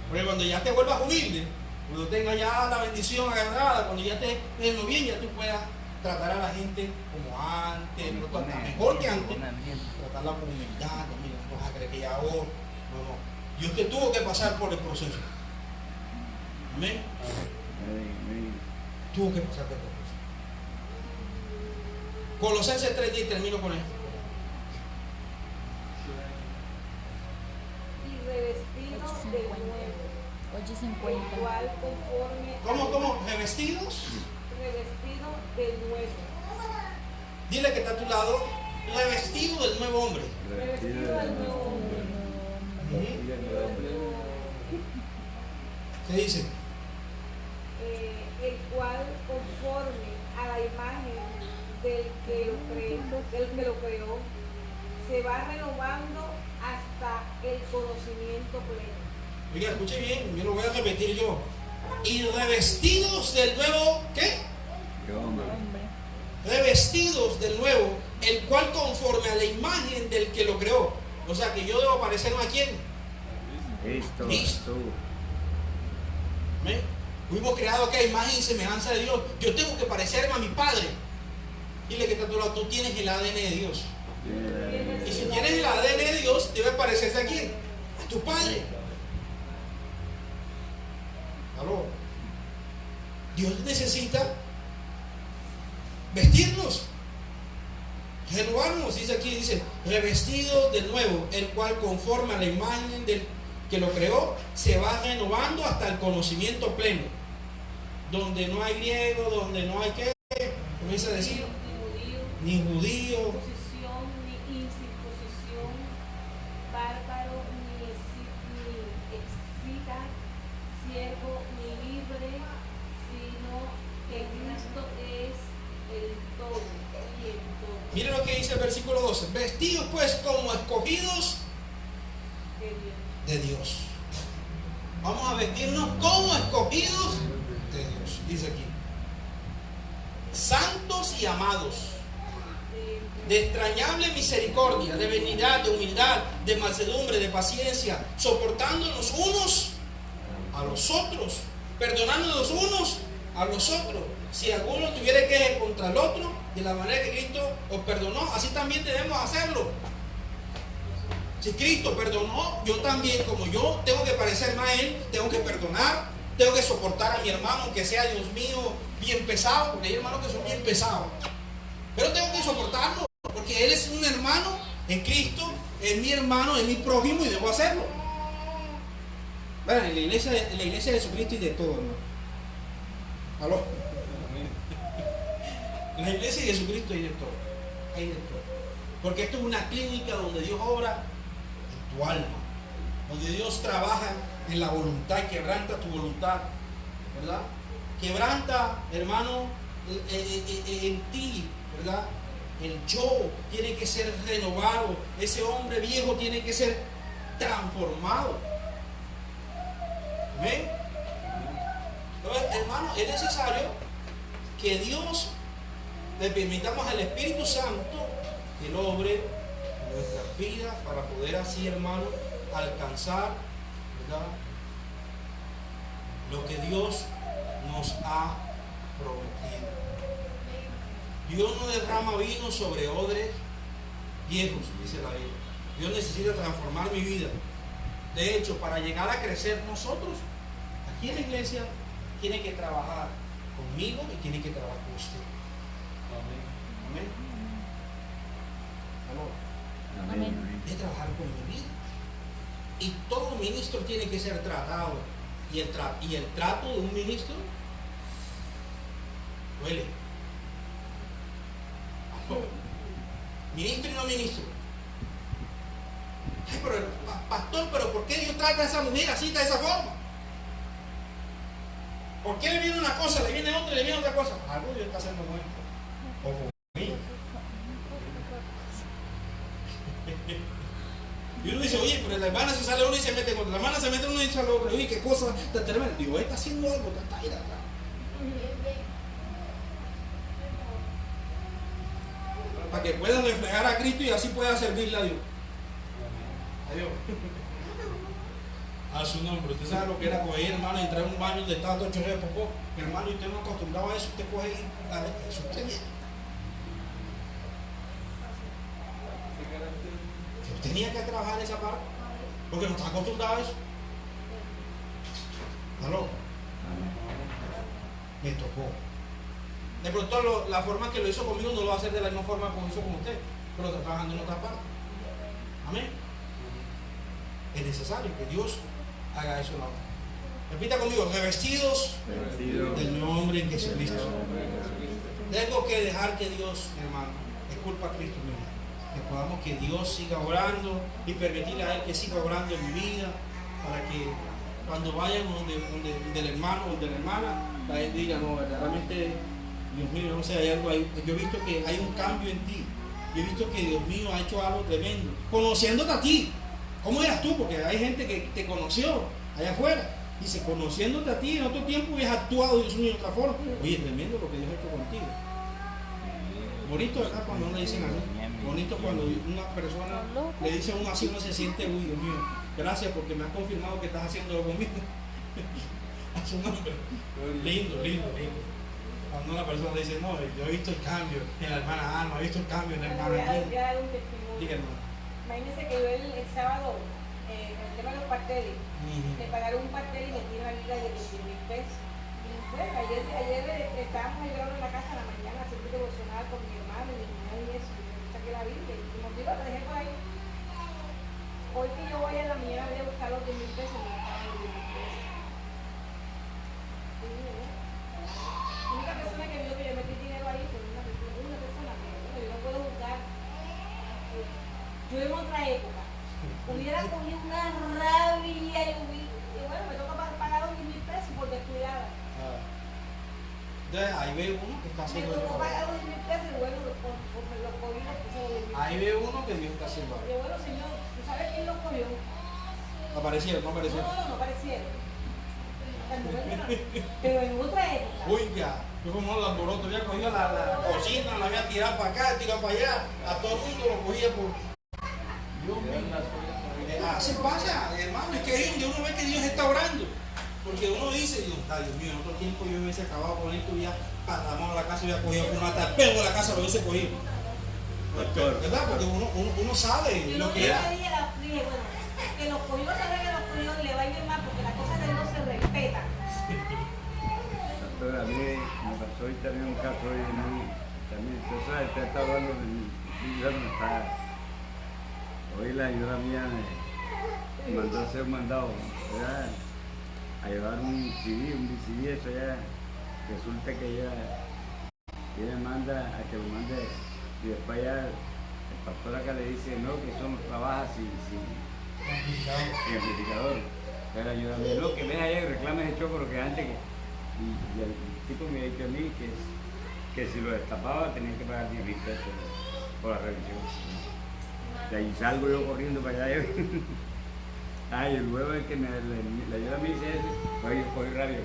Porque cuando ya te vuelvas humilde, cuando tengas ya la bendición agarrada, cuando ya te veas bien, ya tú puedas tratar a la gente como antes, mejor que antes. Tratarla con humildad, no vas a creer que ya ahora. No. Dios te tuvo que pasar por el proceso. Amén. Tuvo que pasar por el proceso. Colosenses 3:10, termino con esto. Y revestidos de nuevo. 8:50. Igual conforme. ¿Cómo? ¿Revestidos? Revestido de nuevo. Dile que está a tu lado, revestido del nuevo hombre. Revestido del nuevo hombre. ¿Qué dice? El cual conforme a la imagen del que lo creó, se va renovando hasta el conocimiento pleno. Oiga, escuche bien, yo lo voy a repetir yo. Y revestidos del nuevo, ¿qué? Revestidos del nuevo, el cual conforme a la imagen del que lo creó. O sea que yo debo parecerme a quién. Cristo. ¿Ven? Fuimos creados que a imagen y semejanza de Dios. Yo tengo que parecerme a mi Padre. Dile que está a tu lado, tú tienes el ADN de Dios. Y si tienes el ADN de Dios, debe parecerse a quién. A tu Padre. ¿Aló? Dios necesita vestirnos, renovarnos. Dice aquí, dice, revestidos de nuevo, el cual conforme a la imagen del que lo creó, se va renovando hasta el conocimiento pleno, donde no hay griego, donde no hay qué, comienza a decir, ni judío, circuncisión, ni incircuncisión, bárbaro, ni excita, siervo, ni libre, sino que Cristo es el todo y el todo. Mire lo que dice el versículo 12, vestidos pues como escogidos de Dios. Vamos a vestirnos como escogidos de Dios, dice aquí, santos y amados, de entrañable misericordia, de benignidad, de humildad, de mansedumbre, de paciencia, soportándonos unos a los otros, perdonándonos unos a los otros. Si alguno tuviera queja contra el otro, de la manera que Cristo os perdonó, así también debemos hacerlo. Si Cristo perdonó, yo también, como yo tengo que parecerme a Él, tengo que perdonar, tengo que soportar a mi hermano, aunque sea, Dios mío, bien pesado, porque hay hermanos que son bien pesados, pero tengo que soportarlo, porque Él es un hermano en Cristo, es mi hermano, es mi prójimo y debo hacerlo. Bueno, en la iglesia de Jesucristo y de todo, ¿no? ¿Aló? En la iglesia de Jesucristo hay de todo, hay de todo, porque esto es una clínica donde Dios obra en tu alma, donde Dios trabaja en la voluntad, quebranta tu voluntad, ¿verdad? Quebranta, hermano, en ti, ¿verdad? El yo tiene que ser renovado, ese hombre viejo tiene que ser transformado. ¿Amén? Entonces, hermano, es necesario que Dios le permitamos al Espíritu Santo que Él obre en nuestras vidas para poder así, hermano, alcanzar, ¿verdad?, lo que Dios nos ha prometido. Dios no derrama vino sobre odres viejos, dice la Biblia. Dios necesita transformar mi vida. De hecho, para llegar a crecer nosotros, aquí en la iglesia, tiene que trabajar conmigo y tiene que trabajar con usted. Amén. Amén. Amén. De trabajar con mi vida. Y todo ministro tiene que ser tratado. Y el trato de un ministro duele. Ministro y no ministro. Ay, pero pastor, pero ¿por qué Dios trata a esa mujer así, de esa forma? ¿Por qué le viene una cosa, le viene otra y le viene otra cosa? Algo Dios está haciendo bueno. O conmigo. Y uno dice, oye, pero la hermana se sale uno y se mete con otra. La hermana se mete uno y se sale otra. Oye, qué cosa tan tremenda. Dios está haciendo algo, está ahí atrás. Para que pueda reflejar a Cristo y así pueda servirle a Dios. A Dios. A su nombre. Usted sabe lo que era coger, hermano, y entrar en un baño donde estaba todo chorro de popó. Hermano, y usted no acostumbraba a eso. Usted coge y a ver, eso usted viene. Tenía que trabajar en esa parte porque no está acostumbrado a eso. ¿Aló? Me tocó. De pronto la forma que lo hizo conmigo no lo va a hacer de la misma forma como hizo con usted, pero está trabajando en otra parte. Amén. Es necesario que Dios haga eso. Repita conmigo, revestidos del nombre de Jesucristo. Tengo que dejar que Dios, hermano, es culpa de Cristo mío, que podamos que Dios siga orando y permitirle a Él que siga orando en mi vida, para que cuando vayan donde el hermano o de la hermana, la Él diga, no, verdaderamente, Dios mío, no sé, hay algo ahí. Yo he visto que hay un cambio en ti. Yo he visto que Dios mío ha hecho algo tremendo, conociéndote a ti. ¿Cómo eras tú? Porque hay gente que te conoció allá afuera. Dice, conociéndote a ti, en otro tiempo hubieras actuado, Dios mío, de otra forma. Oye, tremendo lo que Dios ha hecho contigo. Bonito, ¿verdad? Cuando uno le dicen así. Bonito cuando una persona le dice a uno así, uno se siente, uy, Dios mío, gracias porque me has confirmado que estás haciéndolo conmigo. A su nombre. Lindo, lindo, lindo. Cuando una persona le dice, no, yo he visto el cambio en la hermana Alma, he visto el cambio en la hermana Alma. Voy a dar un testimonio. Díganme. Imagínense que yo el sábado, con el tema de los pasteles, me pagaron un pastel y me dieron la liga de 20.000 pesos. Y bueno, ayer estábamos ayudando en la casa a la mañana, haciendo devocional con mi hermano y mi hermana y eso. Y yo saqué la Biblia y como digo, lo dejé por ahí. Hoy que yo voy a la mañana voy a buscar los 10.000 pesos, me pagan los 10.000 pesos. La única persona que vio que yo metí dinero ahí fue una persona que bueno, yo no puedo juzgar. Yo en otra época hubiera cogido una rabia y bueno, me toca pagar los 10.000 pesos por descuidada. Entonces ahí ve uno que está Me haciendo tocó algo. pagar los 10.000 pesos y bueno, me los cogí y los puse los 10.000 pesos. Ahí ve uno que Dios está haciendo algo. Y yo, bueno, señor, ¿tú sabes quién los cogió? Aparecieron, no aparecieron. No parecieron. Hasta el momento no. Pero en otra época. Oiga, yo como un alboroto, había cogido la cocina, la había tirado para acá, tirado para allá, a todo el mundo lo cogía por. Dios mío. Así pasa, hermano, es que ahí donde uno ve que Dios está orando. Porque uno dice, Dios mío, en otro tiempo yo hubiese acabado con esto, ya paramos la casa, hubiera cogido una hasta el pelo de la casa, lo hubiese cogido. ¿Verdad? Porque uno sabe lo que era. Dije, bueno, que los cogió, sabe que los cogió y le va a ir mal porque las cosas de Dios se respetan. Pastor, a mí me pasó hoy también un caso hoy muy, también, usted está hablando de mi está. Hoy la ayuda mía me mandó a hacer un mandado, ¿verdad? A llevar un CD, un VCD, eso ya, resulta que ella me manda a que lo mande y después ya el pastor acá le dice, no, que eso no trabaja sin amplificador. Pero ayúdame, no, que ven allá y reclame ese choco que antes que... Y el tipo me ha dicho a mí que si lo destapaba tenía que pagar 10.000 pesos por la revisión. Y ahí salgo yo corriendo para allá. Y luego el que le ayuda a mí dice eso, pues yo cogí radio.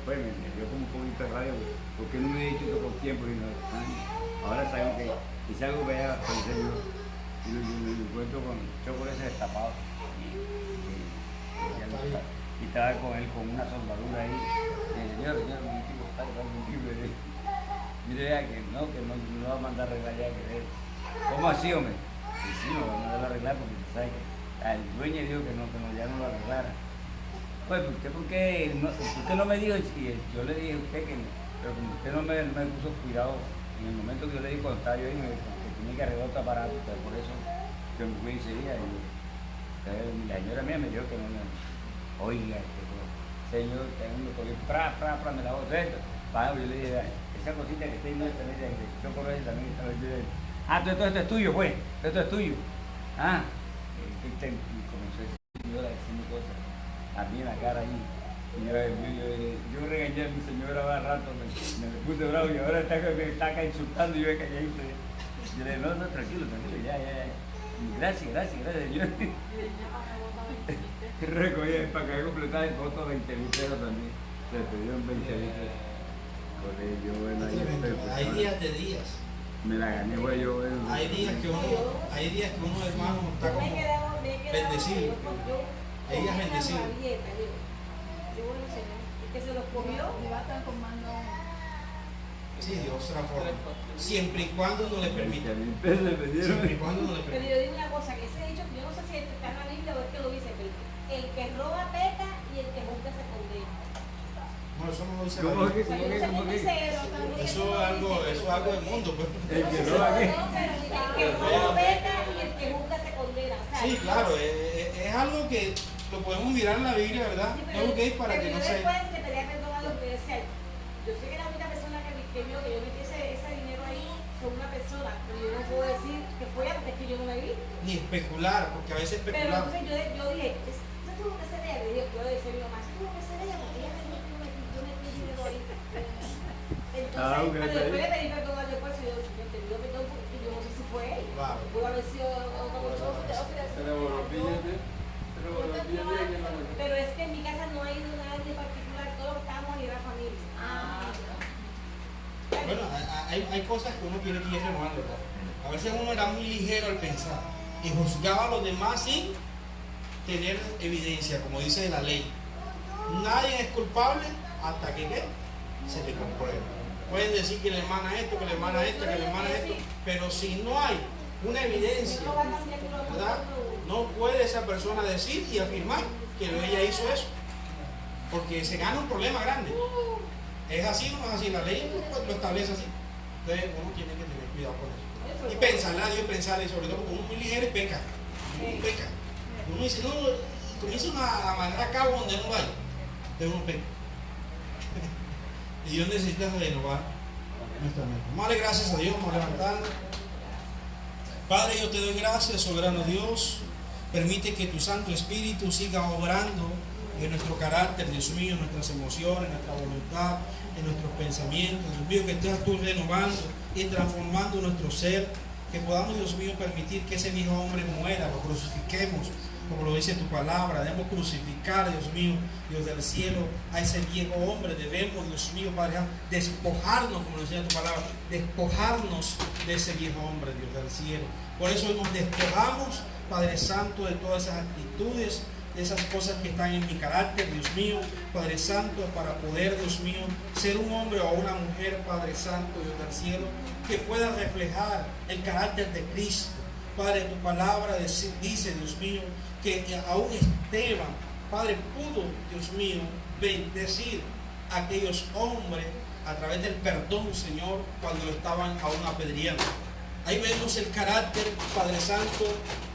Pues me dio como un poquito de radio, porque no me he dicho todo con tiempo. Y no, ahora sabemos que hice algo que ya pensé yo. Y lo encuentro con choco ese destapado. Y estaba con él con una soldadura ahí. Y señor, mi tipo está libre. Mire ya que no va a mandar a arreglar ya que él. ¿Cómo así, hombre? Y sí, no va a mandar a arreglar porque sabe que el dueño dijo que ya no lo arreglara. Pues, ¿por qué usted no me dijo? Y yo le dije a usted que, pero como usted no me puso cuidado en el momento que yo le dije cuando estaba yo ahí, que tenía que arreglar otro aparato, pues por eso que me fui ese día. Y la señora mía me dijo que no me... Oiga, señor, tengo que coger, me la voz esto. Yo le dije, esa cosita que está ahí no está bien, yo por eso también estaba yo. Todo esto es tuyo, pues, esto es tuyo. Y comenzó a decirme cosas, a mí en la cara ahí. Y yo regañé a mi señora cada rato, me puse bravo y ahora me está acá insultando y yo calladito. Yo le dije, no, tranquilo, ya. Gracias, señor. Recogí para que completar el voto 20.000 pesos también. Le pidieron 20.000 pesos. Hay días de días. Me la gané, güey, yo. Hay días que uno, hermano, está como bendecido. Hay días bendecidos. Que se los comió y va transformando. Sí, Dios transforma. Siempre y cuando no le permita. Siempre y cuando no le Pero permita. yo digo una cosa, que ese dicho, yo no sé si está en la Biblia o es que lo dice, que el que roba peca y el que juzga se condena. No, eso no lo dice la ¿Cómo Biblia. es que? Eso es algo del mundo, pues. El que roba qué. El que roba peca y el que juzga se condena. O sea, Sí, claro, es algo que lo podemos mirar en la Biblia, ¿verdad? Sí, No busquéis para que no yo se... después le pedía perdón a lo que decía. Yo sé que la única persona que vio que yo metí ese dinero ahí fue una persona, pero yo no puedo decir que fue ella porque es que yo no la vi. Ni especular, porque a veces Pero especulamos. entonces yo dije, eso tuvo que ser ella. Le dije, yo le decía a mi mamá, eso tuvo que ser ella porque ella me dijo que yo metí el dinero ahí. Entonces, pero después le pedí perdón al después y yo te pido perdón porque yo no sé si fue ella. Claro. Pudo haber sido otra persona. Se le volvió billete. Pero es que en mi hay cosas que uno tiene que ir renovando, ¿verdad? A veces uno era muy ligero al pensar y juzgaba a los demás sin tener evidencia, como dice la ley. Nadie es culpable hasta que ¿qué? Se le compruebe. Pueden decir que la hermana esto, que la hermana esto, que la hermana esto, pero si no hay una evidencia, ¿verdad? No puede esa persona decir y afirmar que ella hizo eso, porque se gana un problema grande. ¿Es así o no es así? La ley lo establece así. Entonces uno tiene que tener cuidado con eso. Y pensarle a Dios, pensarle, sobre todo porque uno es muy ligero y peca. Uno peca. Uno dice, no, comienza a mandar a cabo donde no vaya. Entonces uno peca. Y Dios necesita renovar nuestra mente. Vamos a darle gracias a Dios, vamos a levantarnos. Padre, yo te doy gracias, soberano Dios. Permite que tu Santo Espíritu siga obrando en nuestro carácter, Dios mío, en nuestras emociones, en nuestra voluntad, en nuestros pensamientos. Dios mío, que estés tú renovando y transformando nuestro ser. Que podamos, Dios mío, permitir que ese viejo hombre muera, lo crucifiquemos, como lo dice tu palabra. Debemos crucificar, Dios mío, Dios del cielo, a ese viejo hombre. Debemos, Dios mío, Padre, despojarnos, como lo dice tu palabra, despojarnos de ese viejo hombre, Dios del cielo. Por eso nos despojamos, Padre Santo, de todas esas actitudes, de esas cosas que están en mi carácter, Dios mío, Padre Santo, para poder, Dios mío, ser un hombre o una mujer, Padre Santo, Dios del cielo, que pueda reflejar el carácter de Cristo. Padre, tu palabra dice, Dios mío, que aún Esteban, Padre, pudo, Dios mío, bendecir a aquellos hombres a través del perdón, Señor, cuando lo estaban aún apedreando. Ahí vemos el carácter, Padre Santo,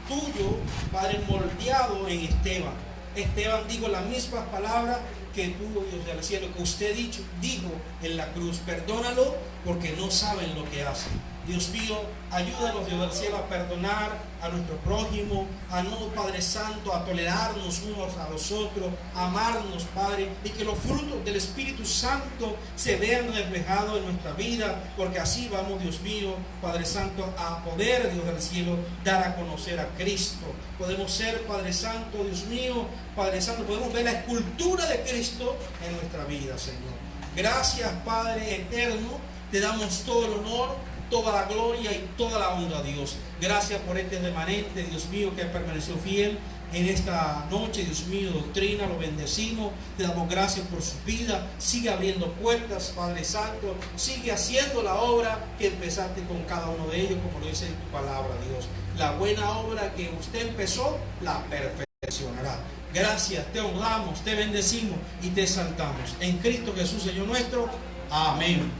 tuyo, Padre, moldeado en Esteban. Esteban dijo las mismas palabras que tuvo Dios del cielo, que usted dijo en la cruz: perdónalo porque no saben lo que hacen. Dios mío, ayúdanos, Dios del cielo, a perdonar a nuestro prójimo, a no, Padre Santo, a tolerarnos unos a los otros, a amarnos, Padre, y que los frutos del Espíritu Santo se vean reflejados en nuestra vida, porque así vamos, Dios mío, Padre Santo, a poder, Dios del cielo, dar a conocer a Cristo. Podemos ser, Padre Santo, Dios mío, Padre Santo, podemos ver la escultura de Cristo en nuestra vida, Señor. Gracias, Padre eterno, te damos todo el honor, toda la gloria y toda la honra a Dios. Gracias por este remanente, Dios mío, que permaneció fiel en esta noche, Dios mío, doctrina, lo bendecimos, te damos gracias por su vida. Sigue abriendo puertas, Padre Santo, sigue haciendo la obra que empezaste con cada uno de ellos, como lo dice en tu palabra, Dios. La buena obra que usted empezó, la perfeccionará. Gracias, te honramos, te bendecimos y te exaltamos. En Cristo Jesús, Señor nuestro. Amén.